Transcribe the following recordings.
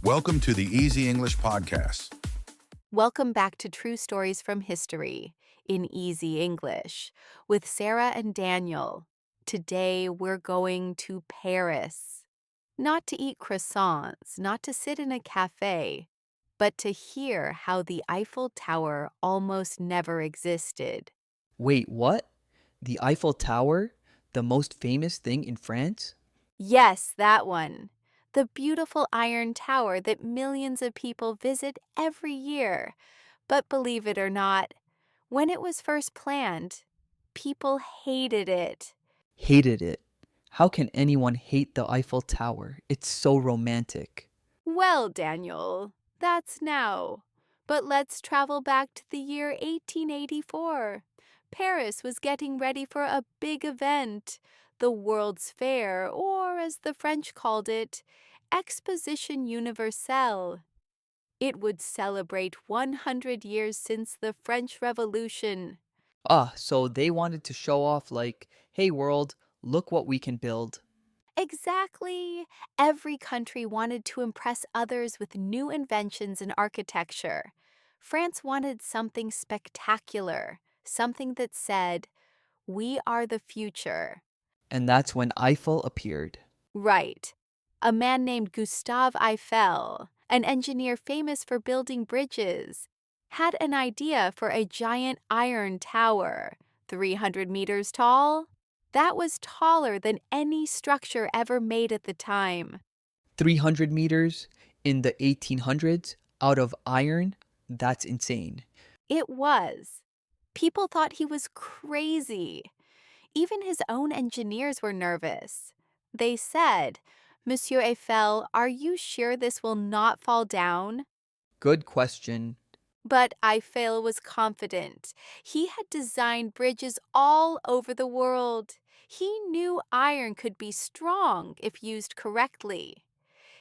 Welcome to the Easy English Podcast. Welcome back to True Stories from History in Easy English with Sarah and Daniel. Today we're going to Paris. Not to eat croissants, not to sit in a cafe, but to hear how the Eiffel Tower almost never existed. Wait, what? The Eiffel Tower? The most famous thing in France? Yes, that one. The beautiful iron tower that millions of people visit every year. But believe it or not, when it was first planned, people hated it. Hated it. How can anyone hate the Eiffel Tower? It's so romantic. Well, Daniel, that's now. But let's travel back to the year 1884. Paris was getting ready for a big event, the World's Fair, or as the French called it, Exposition Universelle. It would celebrate 100 years since the French Revolution. So they wanted to show off like, hey world, look what we can build. Exactly. Every country wanted to impress others with new inventions in architecture. France wanted something spectacular, something that said, "We are the future." And that's when Eiffel appeared. Right. A man named Gustave Eiffel, an engineer famous for building bridges, had an idea for a giant iron tower, 300 meters tall. That was taller than any structure ever made at the time. 300 meters in the 1800s out of iron? That's insane. It was. People thought he was crazy. Even his own engineers were nervous. They said, "Monsieur Eiffel, are you sure this will not fall down?" Good question. But Eiffel was confident. He had designed bridges all over the world. He knew iron could be strong if used correctly.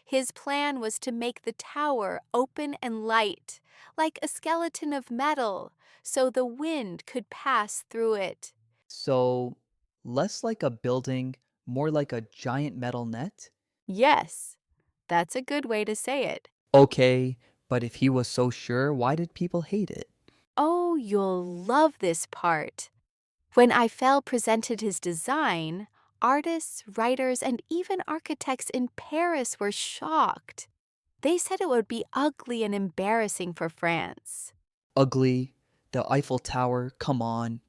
His plan was to make the tower open and light, like a skeleton of metal, so the wind could pass through it. So, less like a building, more like a giant metal net? Yes, that's a good way to say it. Okay, but if he was so sure, why did people hate it? Oh, you'll love this part. When Eiffel presented his design, artists, writers, and even architects in Paris were shocked. They said it would be ugly and embarrassing for France. Ugly, the Eiffel Tower, come on.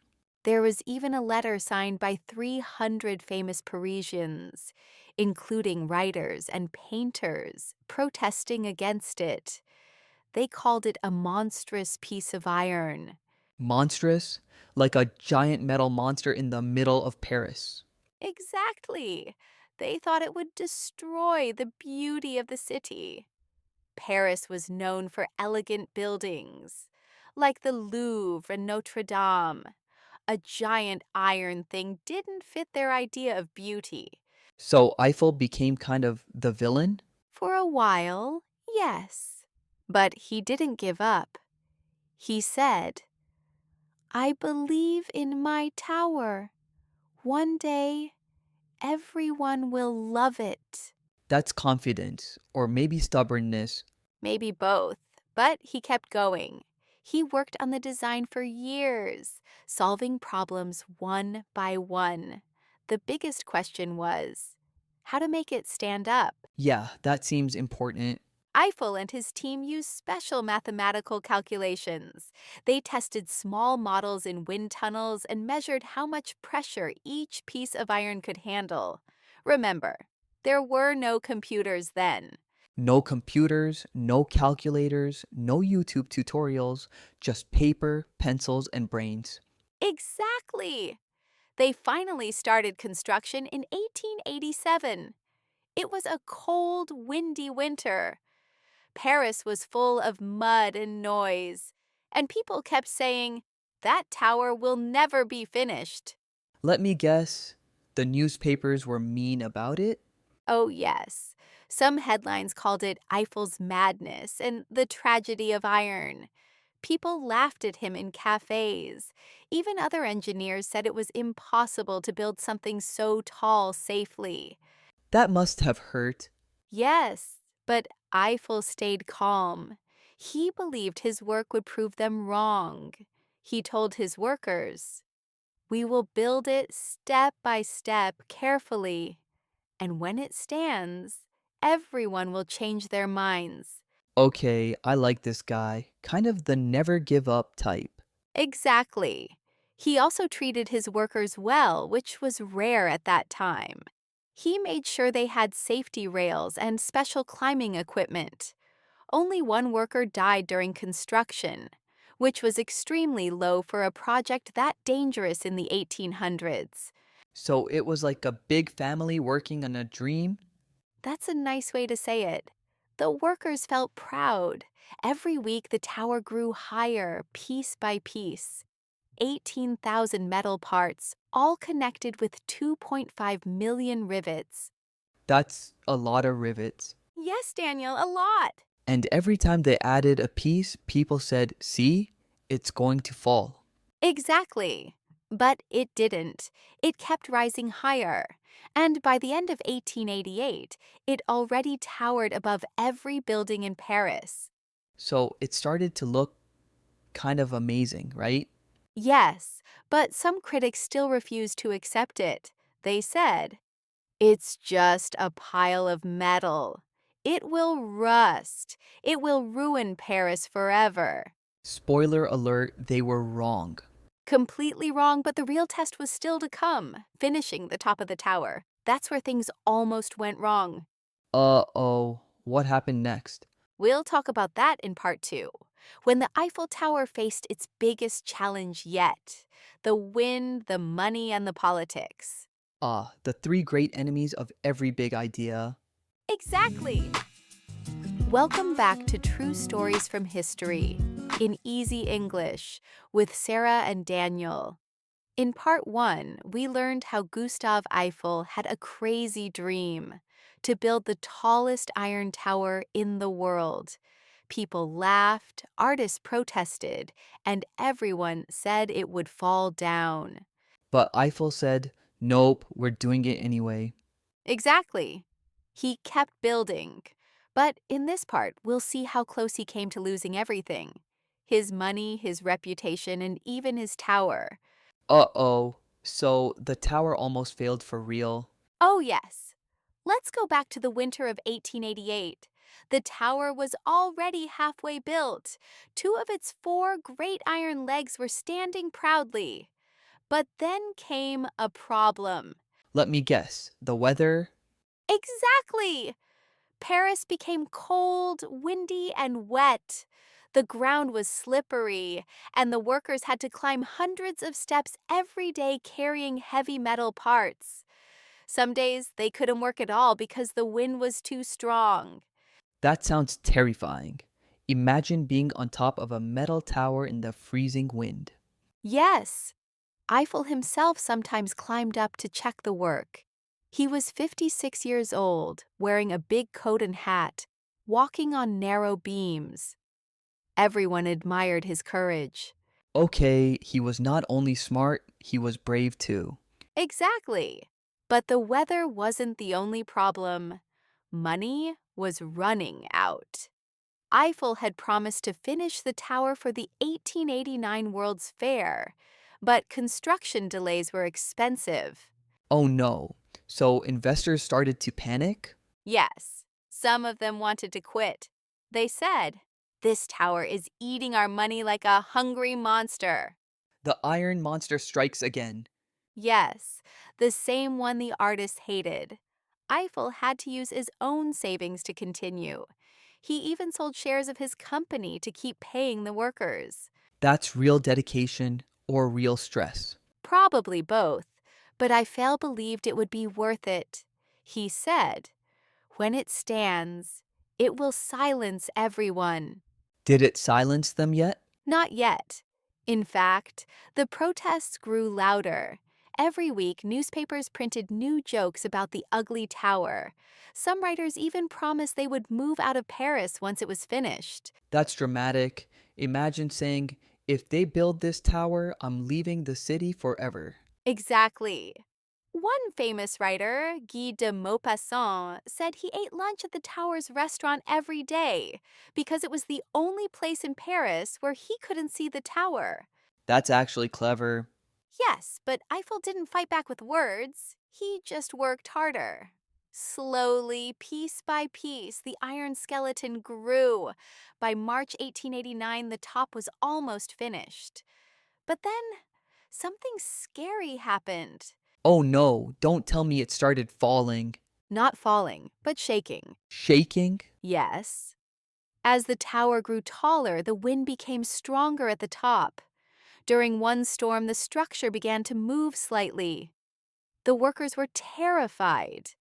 There was even a letter signed by 300 famous Parisians, including writers and painters, protesting against it. They called it a monstrous piece of iron. Monstrous, like a giant metal monster in the middle of Paris. Exactly. They thought it would destroy the beauty of the city. Paris was known for elegant buildings, like the Louvre and Notre Dame. A giant iron thing didn't fit their idea of beauty. So Eiffel became kind of the villain? For a while, yes. But he didn't give up. He said, "I believe in my tower. One day, everyone will love it." That's confidence, or maybe stubbornness. Maybe both, but he kept going. He worked on the design for years, solving problems one by one. The biggest question was how to make it stand up. Yeah, that seems important. Eiffel and his team used special mathematical calculations. They tested small models in wind tunnels and measured how much pressure each piece of iron could handle. Remember, there were no computers then. No computers, no calculators, no YouTube tutorials, just paper, pencils, and brains. Exactly! They finally started construction in 1887. It was a cold, windy winter. Paris was full of mud and noise, and people kept saying, "That tower will never be finished." Let me guess, the newspapers were mean about it? Oh, yes. Some headlines called it Eiffel's madness and the tragedy of iron. People laughed at him in cafes. Even other engineers said it was impossible to build something so tall safely. That must have hurt. Yes, but Eiffel stayed calm. He believed his work would prove them wrong. He told his workers, "We will build it step by step, carefully. And when it stands, everyone will change their minds." Okay, I like this guy. Kind of the never give up type. Exactly. He also treated his workers well, which was rare at that time. He made sure they had safety rails and special climbing equipment. Only one worker died during construction, which was extremely low for a project that dangerous in the 1800s. So it was like a big family working on a dream? That's a nice way to say it. The workers felt proud. Every week, the tower grew higher, piece by piece. 18,000 metal parts, all connected with 2.5 million rivets. That's a lot of rivets. Yes, Daniel, a lot. And every time they added a piece, people said, see, it's going to fall. Exactly. But it didn't. It kept rising higher. And by the end of 1888, it already towered above every building in Paris. So it started to look kind of amazing, right? Yes, but some critics still refused to accept it. They said, "It's just a pile of metal. It will rust. It will ruin Paris forever." Spoiler alert, they were wrong. Completely wrong, but the real test was still to come, finishing the top of the tower. That's where things almost went wrong. Uh-oh, what happened next? We'll talk about that in part 2, when the Eiffel Tower faced its biggest challenge yet: the wind, the money, and the politics. Ah, the three great enemies of every big idea. Exactly! Welcome back to True Stories from History in Easy English with Sarah and Daniel. In part 1, we learned how Gustav Eiffel had a crazy dream to build the tallest iron tower in the world. People laughed, artists protested, and everyone said it would fall down. But Eiffel said, nope, we're doing it anyway. Exactly. He kept building. But in this part, we'll see how close he came to losing everything: his money, his reputation, and even his tower. Uh-oh, so the tower almost failed for real. Oh, yes. Let's go back to the winter of 1888. The tower was already halfway built. Two of its four great iron legs were standing proudly. But then came a problem. Let me guess, the weather? Exactly! Paris became cold, windy, and wet. The ground was slippery, and the workers had to climb hundreds of steps every day carrying heavy metal parts. Some days they couldn't work at all because the wind was too strong. That sounds terrifying. Imagine being on top of a metal tower in the freezing wind. Yes, Eiffel himself sometimes climbed up to check the work. He was 56 years old, wearing a big coat and hat, walking on narrow beams. Everyone admired his courage. Okay, he was not only smart, he was brave too. Exactly. But the weather wasn't the only problem. Money was running out. Eiffel had promised to finish the tower for the 1889 World's Fair, but construction delays were expensive. Oh no, so investors started to panic? Yes, some of them wanted to quit. They said, "This tower is eating our money like a hungry monster." The iron monster strikes again. Yes, the same one the artist hated. Eiffel had to use his own savings to continue. He even sold shares of his company to keep paying the workers. That's real dedication or real stress. Probably both, but Eiffel believed it would be worth it. He said, "When it stands, it will silence everyone." Did it silence them yet? Not yet. In fact, the protests grew louder. Every week, newspapers printed new jokes about the ugly tower. Some writers even promised they would move out of Paris once it was finished. That's dramatic. Imagine saying, if they build this tower, I'm leaving the city forever. Exactly. One famous writer, Guy de Maupassant, said he ate lunch at the tower's restaurant every day because it was the only place in Paris where he couldn't see the tower. That's actually clever. Yes, but Eiffel didn't fight back with words. He just worked harder. Slowly, piece by piece, the iron skeleton grew. By March 1889, the top was almost finished. But then, something scary happened. Oh no, don't tell me it started falling. Not falling, but shaking. Shaking? Yes. As the tower grew taller, the wind became stronger at the top. During one storm, the structure began to move slightly. The workers were terrified.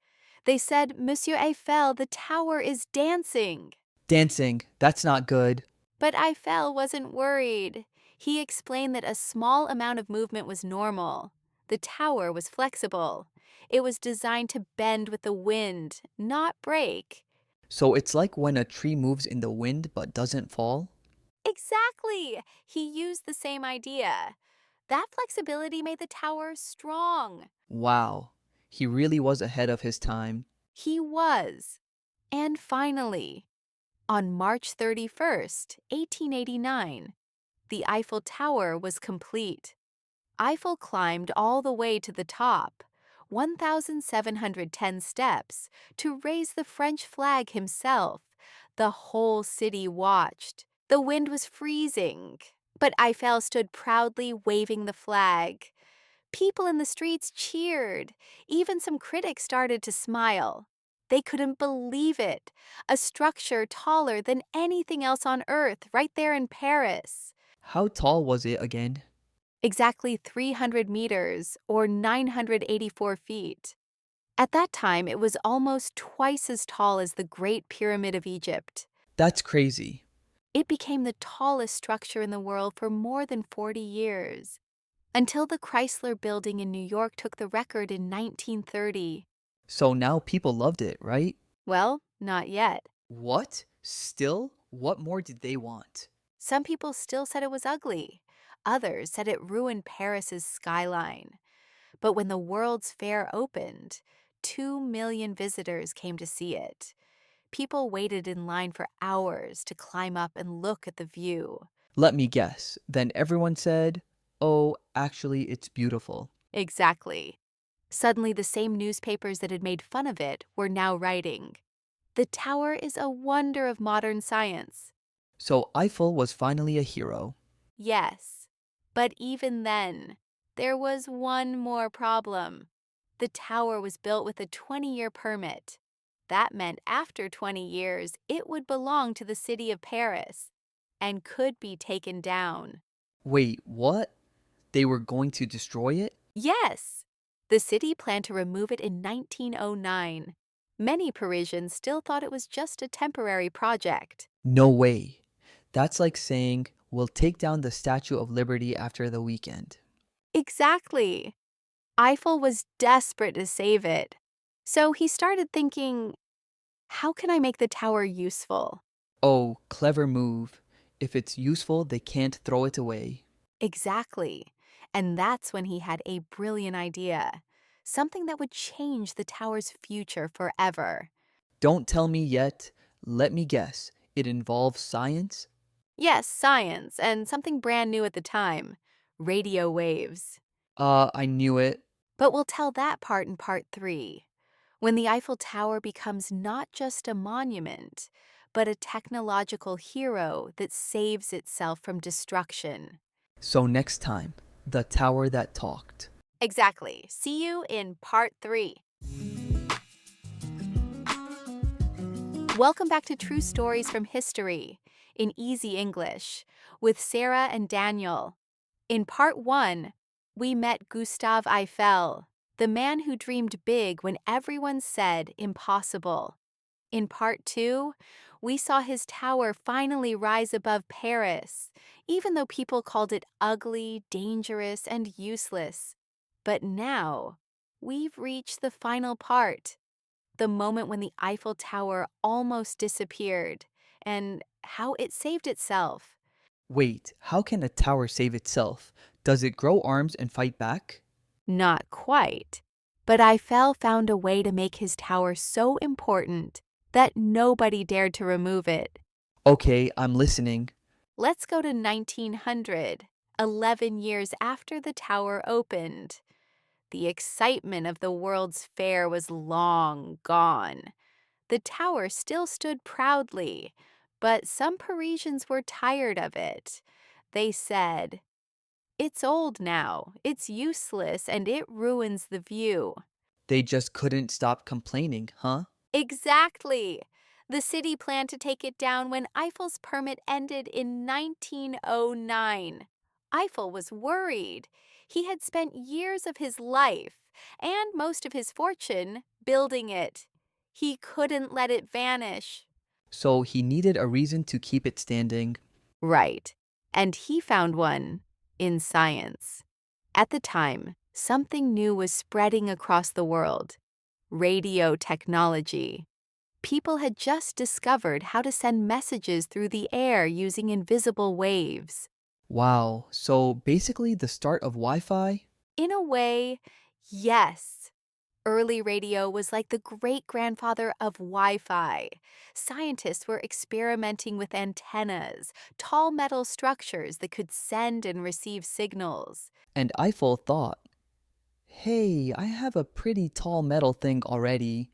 They said, Monsieur Eiffel, the tower is dancing. Dancing. That's not good. But Eiffel wasn't worried. He explained that a small amount of movement was normal. The tower was flexible. It was designed to bend with the wind, not break. So it's like when a tree moves in the wind but doesn't fall? Exactly! He used the same idea. That flexibility made the tower strong. Wow. He really was ahead of his time. He was. And finally, on March 31st, 1889, the Eiffel Tower was complete. Eiffel climbed all the way to the top, 1,710 steps, to raise the French flag himself. The whole city watched. The wind was freezing, but Eiffel stood proudly waving the flag. People in the streets cheered. Even some critics started to smile. They couldn't believe it. A structure taller than anything else on Earth, right there in Paris. How tall was it again? Exactly 300 meters, or 984 feet. At that time, it was almost twice as tall as the Great Pyramid of Egypt. That's crazy. It became the tallest structure in the world for more than 40 years, until the Chrysler Building in New York took the record in 1930. So now people loved it, right? Well, not yet. What? Still? What more did they want? Some people still said it was ugly. Others said it ruined Paris's skyline. But when the World's Fair opened, 2 million visitors came to see it. People waited in line for hours to climb up and look at the view. Let me guess. Then everyone said, oh, actually, it's beautiful. Exactly. Suddenly, the same newspapers that had made fun of it were now writing, "The tower is a wonder of modern science." So Eiffel was finally a hero. Yes, but even then, there was one more problem. The tower was built with a 20-year permit. That meant after 20 years, it would belong to the city of Paris and could be taken down. Wait, what? They were going to destroy it? Yes, the city planned to remove it in 1909. Many Parisians still thought it was just a temporary project. No way. That's like saying, we'll take down the Statue of Liberty after the weekend. Exactly. Eiffel was desperate to save it. So he started thinking, how can I make the tower useful? Oh, clever move. If it's useful, they can't throw it away. Exactly. And that's when he had a brilliant idea. Something that would change the tower's future forever. Don't tell me yet. Let me guess. It involves science? Yes, science, and something brand new at the time, radio waves. I knew it. But we'll tell that part in part 3, when the Eiffel Tower becomes not just a monument, but a technological hero that saves itself from destruction. So next time, the tower that talked. Exactly. See you in part 3. Welcome back to True Stories from History in Easy English with Sarah and Daniel. In part 1, we met Gustave Eiffel, the man who dreamed big when everyone said impossible. In part 2, we saw his tower finally rise above Paris, even though people called it ugly, dangerous, and useless. But now, we've reached the final part, the moment when the Eiffel Tower almost disappeared, and how it saved itself. Wait, how can a tower save itself? Does it grow arms and fight back? Not quite. But Eiffel found a way to make his tower so important that nobody dared to remove it. Okay, I'm listening. Let's go to 1900, 11 years after the tower opened. The excitement of the World's Fair was long gone. The tower still stood proudly, but some Parisians were tired of it. They said, "It's old now, it's useless, and it ruins the view." They just couldn't stop complaining, huh? Exactly! The city planned to take it down when Eiffel's permit ended in 1909. Eiffel was worried. He had spent years of his life and most of his fortune building it. He couldn't let it vanish. So he needed a reason to keep it standing. Right. And he found one in science. At the time, something new was spreading across the world: radio technology. People had just discovered how to send messages through the air using invisible waves. Wow, so basically the start of Wi-Fi? In a way, yes. Early radio was like the great-grandfather of Wi-Fi. Scientists were experimenting with antennas, tall metal structures that could send and receive signals. And Eiffel thought, hey, I have a pretty tall metal thing already.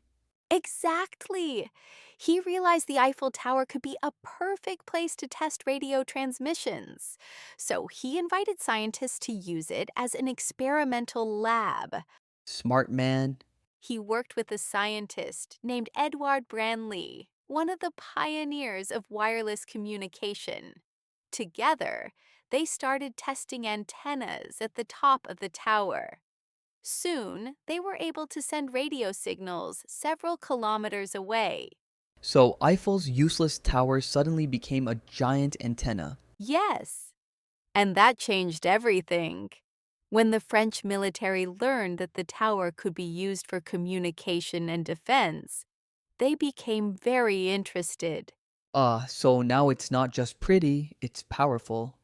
Exactly! He realized the Eiffel Tower could be a perfect place to test radio transmissions. So he invited scientists to use it as an experimental lab. Smart man. He worked with a scientist named Edward Branly, one of the pioneers of wireless communication. Together, they started testing antennas at the top of the tower. Soon, they were able to send radio signals several kilometers away. So Eiffel's useless tower suddenly became a giant antenna. Yes, and that changed everything. When the French military learned that the tower could be used for communication and defense, they became very interested. So now it's not just pretty, it's powerful.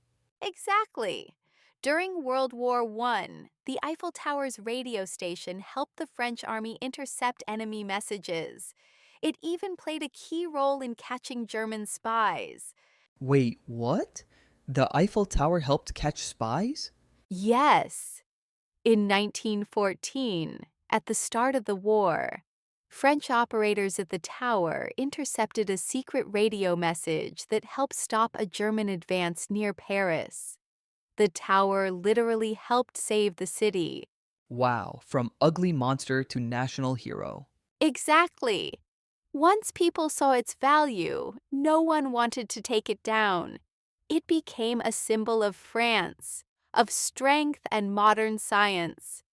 Exactly. During World War I, the Eiffel Tower's radio station helped the French army intercept enemy messages. It even played a key role in catching German spies. Wait, what? The Eiffel Tower helped catch spies? Yes. In 1914, at the start of the war, French operators at the tower intercepted a secret radio message that helped stop a German advance near Paris. The tower literally helped save the city. Wow, from ugly monster to national hero. Exactly. Once people saw its value, no one wanted to take it down. It became a symbol of France, of strength and modern science.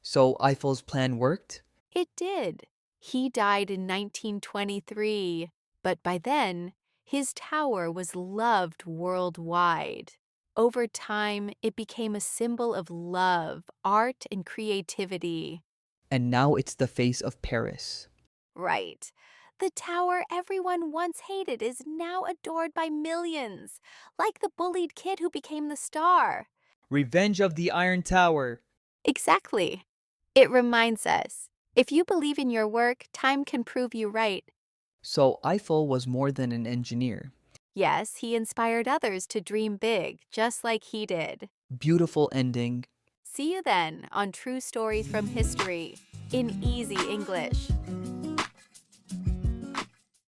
So Eiffel's plan worked? It did. He died in 1923, but by then, his tower was loved worldwide. Over time, it became a symbol of love, art, and creativity. And now it's the face of Paris. Right. The tower everyone once hated is now adored by millions, like the bullied kid who became the star. Revenge of the Iron Tower. Exactly. It reminds us, if you believe in your work, time can prove you right. So Eiffel was more than an engineer. Yes, he inspired others to dream big, just like he did. Beautiful ending. See you then on True Stories from History in Easy English.